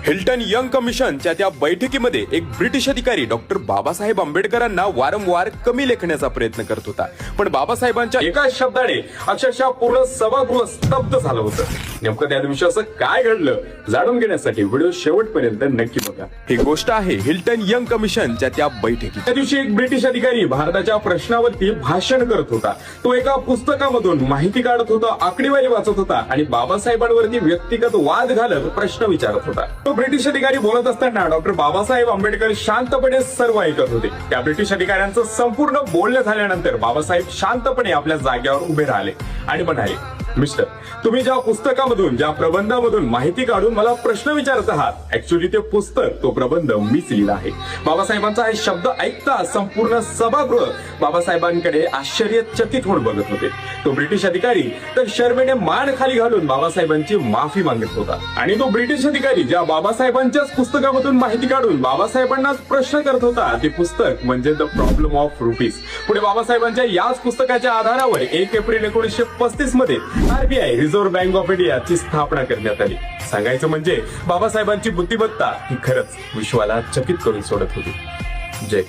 Hilton young कमिशनच्या त्या बैठकीमध्ये एक ब्रिटिश अधिकारी डॉक्टर बाबासाहेब आंबेडकरांना वारंवार कमी लेखण्याचा प्रयत्न करत होता, पण बाबासाहेबांच्या एका शब्दाने अक्षरशः पूर्ण सभागृह स्तब्ध झालं होतं. नेमकं त्या दिवशी असं काय घडलं जाणून घेण्यासाठी व्हिडिओ शेवटपर्यंत नक्की बघा. ही गोष्ट आहे हिल्टन यंग कमिशनच्या त्या बैठकीत. त्या दिवशी एक ब्रिटिश अधिकारी भारताच्या प्रश्नावरती भाषण करत होता. तो एका पुस्तकामधून माहिती काढत होता, आकडेवारी वाचत होता आणि बाबासाहेबांवरती व्यक्तिगत वाद घालत प्रश्न विचारत होता. तो ब्रिटिश अधिकारी बोलत असताना डॉक्टर बाबासाहेब आंबेडकर शांतपणे सर्व ऐकत होते. त्या ब्रिटिश अधिकाऱ्यांचं संपूर्ण बोलणं झाल्यानंतर बाबासाहेब शांतपणे आपल्या जागेवर उभे राहिले आणि म्हणाले, मिस्टर, तुम्ही ज्या पुस्तकामधून ज्या प्रबंधामधून माहिती काढून मला प्रश्न विचारत आहात, ऍक्च्युली ते पुस्तक तो प्रबंध मीच लिहिला आहे. बाबासाहेबांचा हे शब्द ऐकता संपूर्ण सभागृह बाबासाहेबांकडे आश्चर्यचकित होऊन बघत होते. तो ब्रिटिश अधिकारी तर शर्मेने मान खाली घालून बाबासाहेबांची माफी मागत होता आणि तो ब्रिटिश अधिकारी ज्या बाबासाहेबांच्याच पुस्तकामधून माहिती काढून बाबासाहेबांनाच प्रश्न करत होता, ते पुस्तक म्हणजे द प्रॉब्लेम ऑफ रुपीज. पुढे बाबासाहेबांच्या याच पुस्तकाच्या आधारावर 1 एप्रिल 1935 मध्ये आरबीआय रिझर्व्ह बँक ऑफ इंडियाची स्थापना करण्यात आली. सांगायचं म्हणजे बाबासाहेबांची बुद्धिमत्ता ही खरंच विश्वाला चकित करून सोडत होती. जय